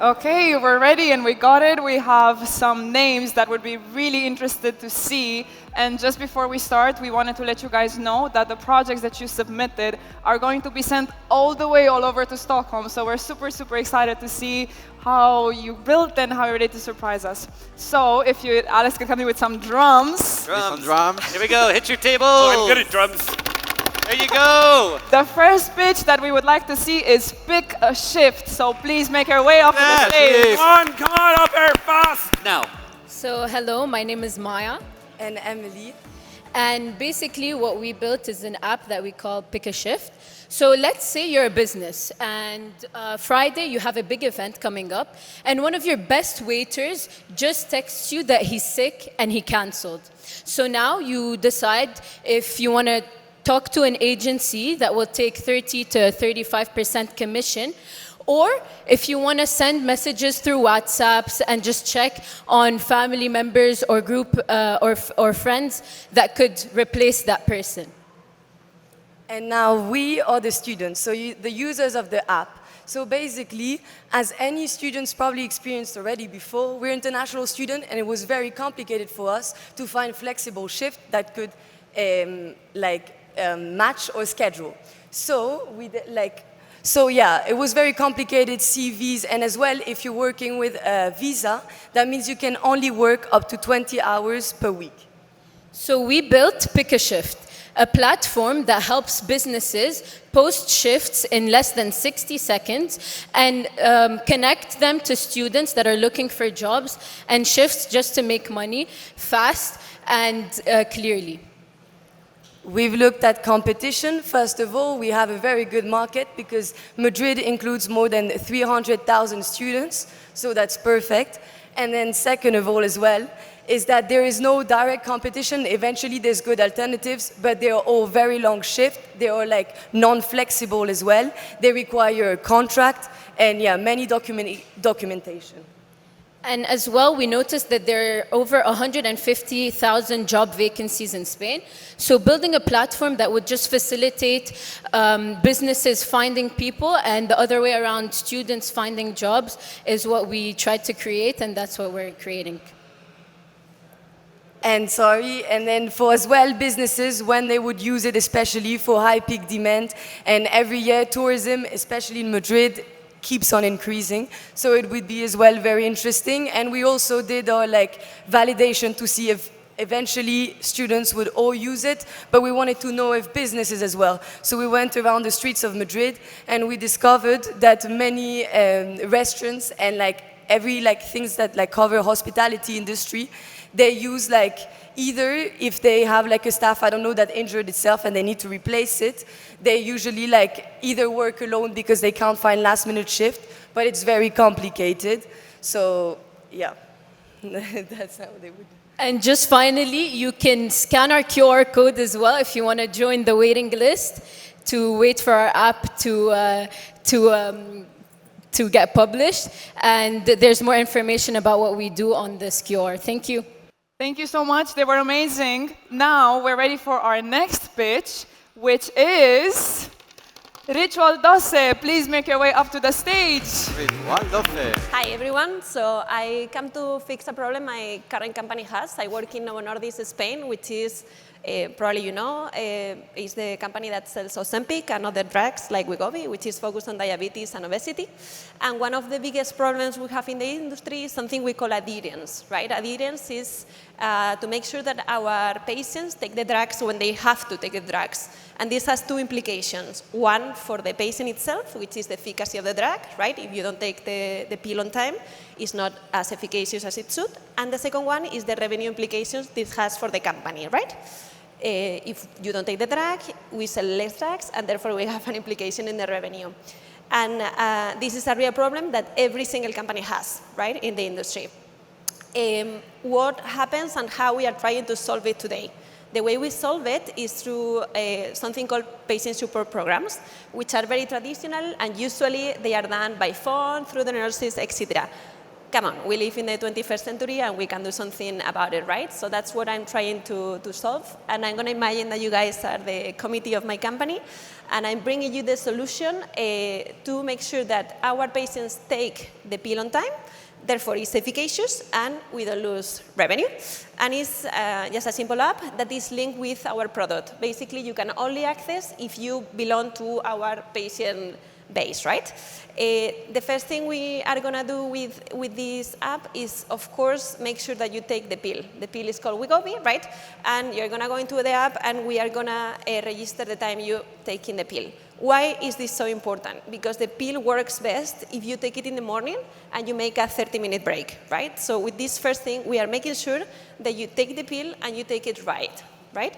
Okay, we're ready and we got it. We have some names that would be really interested to see. And just before we start, we wanted to let you guys know that the projects that you submitted are going to be sent all the way all over to Stockholm. So we're super, super excited to see how you built and how you're ready to surprise us. So if you, Alex can come in with some drums. Drums. Here we go. Hit your table. Oh, I'm good at drums. There you go. The first pitch that we would like to see is pick a shift. So please make your way up to the stage. Come on up here fast. Now. So hello, my name is Maya. And Emily. And basically what we built is an app that we call Pick a Shift. So let's say you're a business and Friday you have a big event coming up and one of your best waiters just texts you that he's sick and he canceled. So now you decide if you want to talk to an agency that will take 30 to 35% commission, or if you want to send messages through WhatsApps and just check on family members or group or friends that could replace that person. And now we are the students, so the users of the app. So basically, as any students probably experienced already before, we're international students and it was very complicated for us to find flexible shift that could match or schedule. So it was very complicated, CVs, and as well, if you're working with a visa, that means you can only work up to 20 hours per week. So we built Pick a Shift, a platform that helps businesses post shifts in less than 60 seconds and connect them to students that are looking for jobs and shifts just to make money fast and clearly. We've looked at competition. First of all, we have a very good market because Madrid includes more than 300,000 students, so that's perfect. And then second of all as well, is that there is no direct competition. Eventually there's good alternatives, but they are all very long shift. They are like non-flexible as well. They require a contract and many documentation. And as well, we noticed that there are over 150,000 job vacancies in Spain. So building a platform that would just facilitate businesses finding people and the other way around, students finding jobs is what we tried to create, and that's what we're creating. And then for as well businesses when they would use it, especially for high peak demand, and every year tourism, especially in Madrid, keeps on increasing, so it would be as well very interesting. And we also did our validation to see if eventually students would all use it, but we wanted to know if businesses as well. So we went around the streets of Madrid and we discovered that many restaurants and every things that cover hospitality industry, they use either if they have a staff, I don't know, that injured itself and they need to replace it, they usually either work alone because they can't find last minute shift, but it's very complicated. So yeah, that's how they would. And just finally, you can scan our QR code as well if you want to join the waiting list to wait for our app to get published. And there's more information about what we do on this QR. Thank you. Thank you so much. They were amazing. Now we're ready for our next pitch, which is Ritual 12. Please make your way up to the stage. Ritual 12. Hi everyone. So I come to fix a problem my current company has. I work in Novo Nordisk, Spain, which is probably you know, is the company that sells Ozempic and other drugs like Wegovy, which is focused on diabetes and obesity. And one of the biggest problems we have in the industry is something we call adherence, right? Adherence is to make sure that our patients take the drugs when they have to take the drugs. And this has two implications. One, for the patient itself, which is the efficacy of the drug, right? If you don't take the pill on time, it's not as efficacious as it should. And the second one is the revenue implications this has for the company, right? If you don't take the drug, we sell less drugs, and therefore we have an implication in the revenue. And this is a real problem that every single company has, right, in the industry. What happens and how we are trying to solve it today? The way we solve it is through something called patient support programs, which are very traditional, and usually they are done by phone, through the nurses, etc. Come on, we live in the 21st century and we can do something about it, right? So that's what I'm trying to solve. And I'm going to imagine that you guys are the committee of my company. And I'm bringing you the solution to make sure that our patients take the pill on time. Therefore, it's efficacious and we don't lose revenue. And it's just a simple app that is linked with our product. Basically, you can only access if you belong to our patient base, right? The first thing we are going to do with this app is, of course, make sure that you take the pill. The pill is called Wegovy, right? And you're going to go into the app and we are going to register the time you taking the pill. Why is this so important? Because the pill works best if you take it in the morning and you make a 30-minute break, right? So with this first thing, we are making sure that you take the pill and you take it right?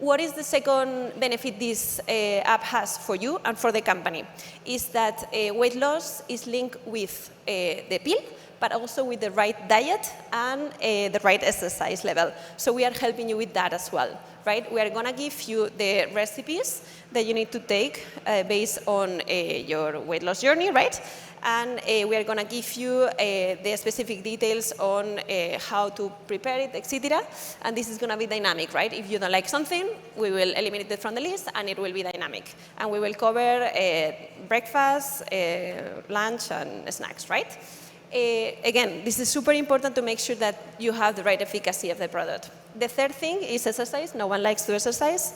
What is the second benefit this app has for you and for the company? Is that weight loss is linked with the pill, but also with the right diet and the right exercise level. So we are helping you with that as well, right? We are going to give you the recipes that you need to take based on your weight loss journey, right? And we are going to give you the specific details on how to prepare it, etc. And this is going to be dynamic, right? If you don't like something, we will eliminate it from the list, and it will be dynamic. And we will cover breakfast, lunch, and snacks, right? Again, this is super important to make sure that you have the right efficacy of the product. The third thing is exercise. No one likes to exercise.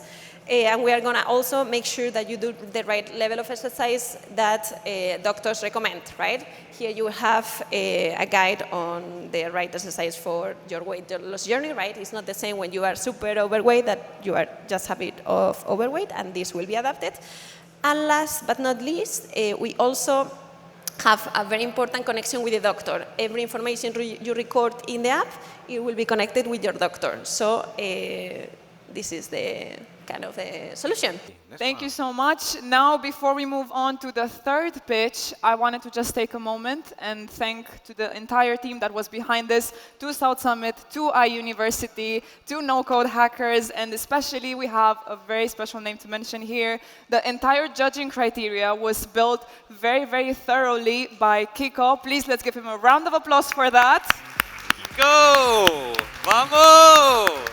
And we are going to also make sure that you do the right level of exercise that doctors recommend, right? Here you have a guide on the right exercise for your weight loss journey, right? It's not the same when you are super overweight that you are just a bit of overweight, and this will be adapted. And last but not least, we also have a very important connection with the doctor. Every information you record in the app, it will be connected with your doctor. So this is the kind of the solution. Thank you so much. Now, before we move on to the third pitch, I wanted to just take a moment and thank to the entire team that was behind this, to South Summit, to iUniversity, to No Code Hackers, and especially we have a very special name to mention here. The entire judging criteria was built very, very thoroughly by Kiko. Please, let's give him a round of applause for that. Go! Vamos!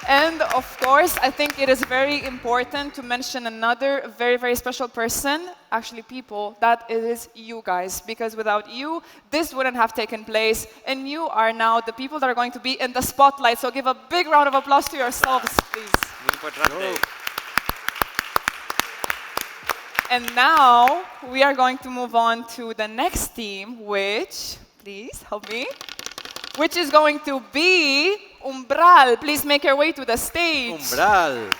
And of course, I think it is very important to mention another very, very special person, actually people, that is you guys. Because without you, this wouldn't have taken place. And you are now the people that are going to be in the spotlight. So give a big round of applause to yourselves, please. And now we are going to move on to the next team, which, please help me, which is going to be Umbral. Please make your way to the stage. Umbral.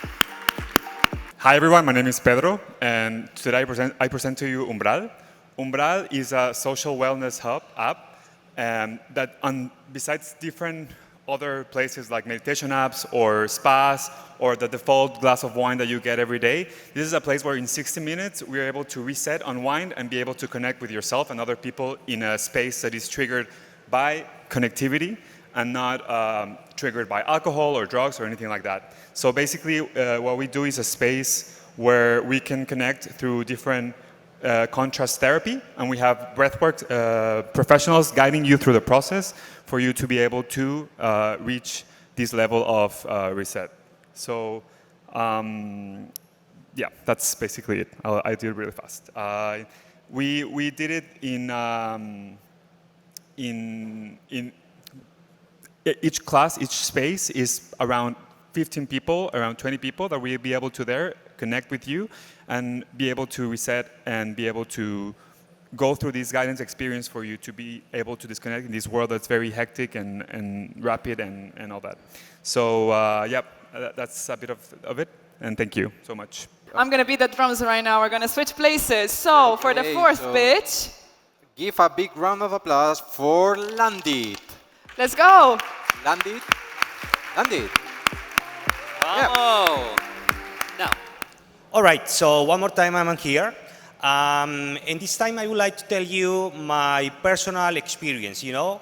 Hi everyone, my name is Pedro, and today I present to you Umbral. Umbral is a social wellness hub app that, besides different other places like meditation apps or spas or the default glass of wine that you get every day, this is a place where in 60 minutes we are able to reset, unwind, and be able to connect with yourself and other people in a space that is triggered by connectivity and not triggered by alcohol or drugs or anything like that. So basically, what we do is a space where we can connect through different contrast therapy, and we have breathwork professionals guiding you through the process for you to be able to reach this level of reset. So, yeah, that's basically it. I did it really fast. We did it in each class, each space is around 15 people, around 20 people that we'll be able to there connect with you and be able to reset and be able to go through this guidance experience for you to be able to disconnect in this world that's very hectic and rapid and all that. So, yeah, that's a bit of it, and thank you so much. I'm going to beat the drums right now. We're going to switch places. So, for the fourth pitch, Give a big round of applause for Landit. let's go. Landit. Landit. Vamos! Now, All right, so one more time I'm here. And this time I would like to tell you my personal experience, you know.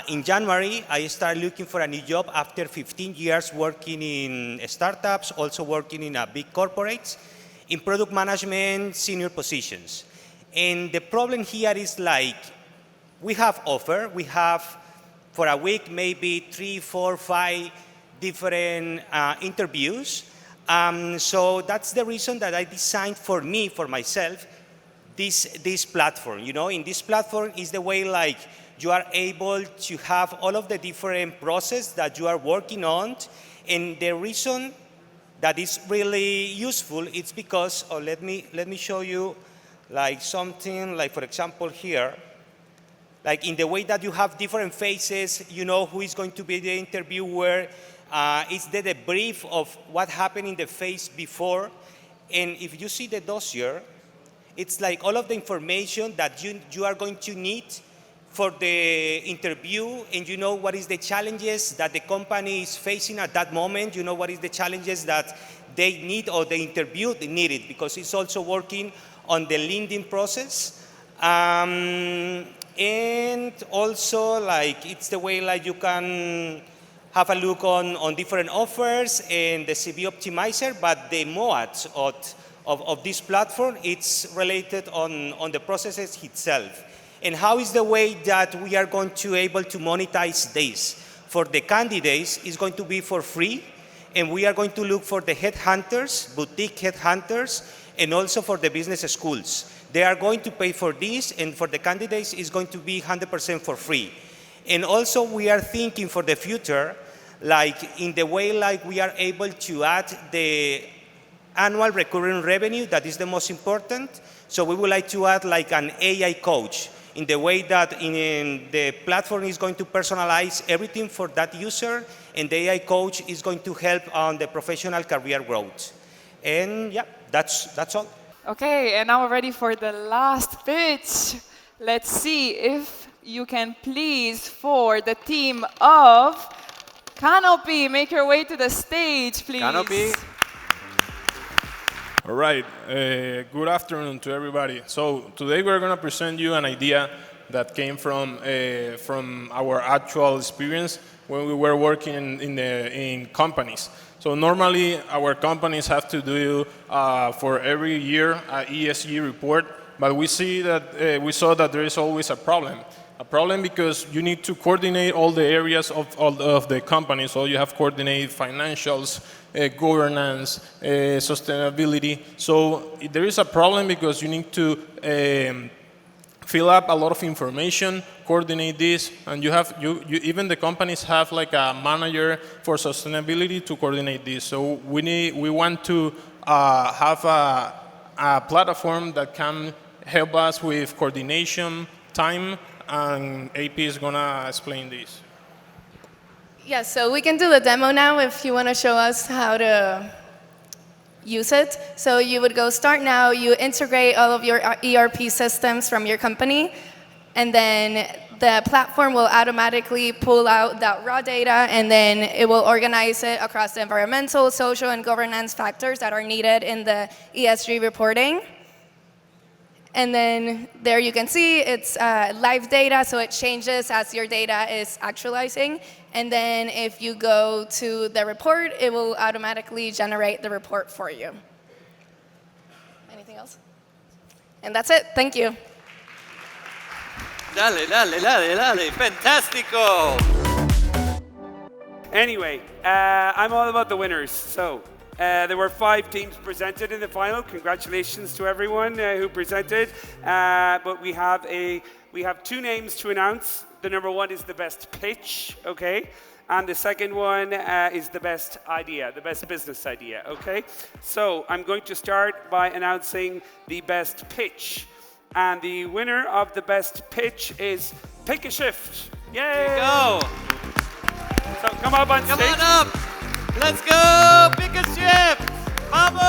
In January, I started looking for a new job after 15 years working in startups, also working in big corporates, in product management, senior positions. And the problem here is like, we have offer, we have for a week maybe 3, 4, 5 different interviews, So that's the reason that I designed for myself, this platform. You know, in this platform is the way like you are able to have all of the different processes that you are working on. And the reason that is really useful is because, let me show you like something like, for example, here, like in the way that you have different phases, you know who is going to be the interviewer, it's the brief of what happened in the phase before. And if you see the dossier, it's like all of the information that you are going to need for the interview, and you know what is the challenges that the company is facing at that moment, you know what is the challenges that they need or the interview needed, because it's also working on the LinkedIn process. And also, like, it's the way like you can have a look on different offers and the CV optimizer, but the MOAT of this platform, it's related on the processes itself. And how is the way that we are going to able to monetize this? For the candidates, it's going to be for free, and we are going to look for the headhunters, boutique headhunters, and also for the business schools. They are going to pay for this, and for the candidates, it's going to be 100% for free. And also, we are thinking for the future, like in the way like we are able to add the annual recurring revenue, that is the most important. So we would like to add like an AI coach, in the way that in the platform is going to personalize everything for that user, and the AI coach is going to help on the professional career growth. And yeah, that's all. Okay, and now we're ready for the last pitch. Let's see if you can please, for the team of Canopy, make your way to the stage, please. Canopy. All right, good afternoon to everybody. So today we're going to present you an idea that came from our actual experience when we were working in companies. So normally our companies have to do for every year an ESG report, but we saw that there is always a problem. A problem because you need to coordinate all the areas of the company. So you have to coordinate financials, governance, sustainability. So there is a problem because you need to fill up a lot of information, coordinate this, and even the companies have like a manager for sustainability to coordinate this. So we want to have a platform that can help us with coordination, time, and AP is gonna explain this. Yeah, so we can do the demo now if you want to show us how to use it. So you would go start now, you integrate all of your ERP systems from your company, and then the platform will automatically pull out that raw data, and then it will organize it across the environmental, social, and governance factors that are needed in the ESG reporting. And then there you can see it's live data, so it changes as your data is actualizing. And then if you go to the report, it will automatically generate the report for you. Anything else? And that's it. Thank you. Dale, dale, dale, dale. Fantastico. Anyway, I'm all about the winners. So there were 5 teams presented in the final. Congratulations to everyone who presented. But we have 2 names to announce. The number 1 is the best pitch, okay? And the second one is the best idea, the best business idea, okay? So I'm going to start by announcing the best pitch. And the winner of the best pitch is Pick a Shift. Yay! There you go. So come up on stage. Come on up. Let's go. Pick a shift. Vamos.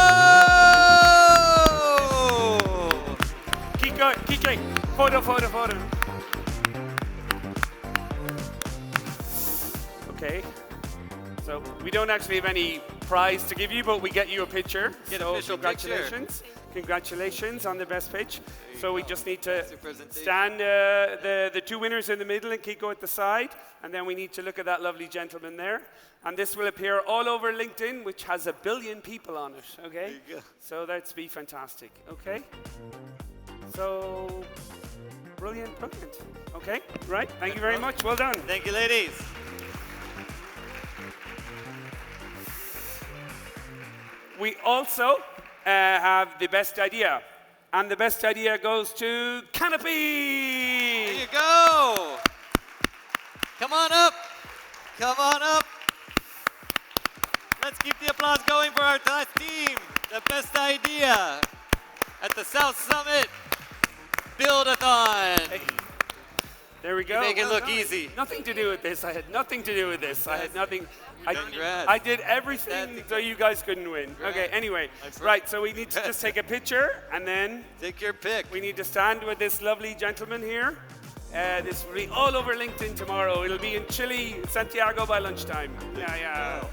Keep going, keep going. Photo, photo, photo. Okay. So we don't actually have any prize to give you, but we get you a picture. Get so official congratulations. picture. Congratulations on the best pitch. So we just need to presentation. stand the 2 winners in the middle and Kiko at the side. And then we need to look at that lovely gentleman there. And this will appear all over LinkedIn, which has 1 billion people on it, okay? There you go. So that's be fantastic, okay? So, brilliant, brilliant. Okay, right, thank you very much, well done. Thank you, ladies. we also have the best idea. And the best idea goes to Canopy! There you go! Come on up! Come on up! Let's keep the applause going for our team. The best idea at the South Summit Buildathon. Hey, there we go. You make it look easy. Nothing to do with this. I had nothing to do with this. I had nothing. Congrats. I did everything so you guys couldn't win. Okay, anyway. Right, so we need to just take a picture and then take your pick. We need to stand with this lovely gentleman here. This will be all over LinkedIn tomorrow. It'll be in Chile, Santiago by lunchtime. Yeah.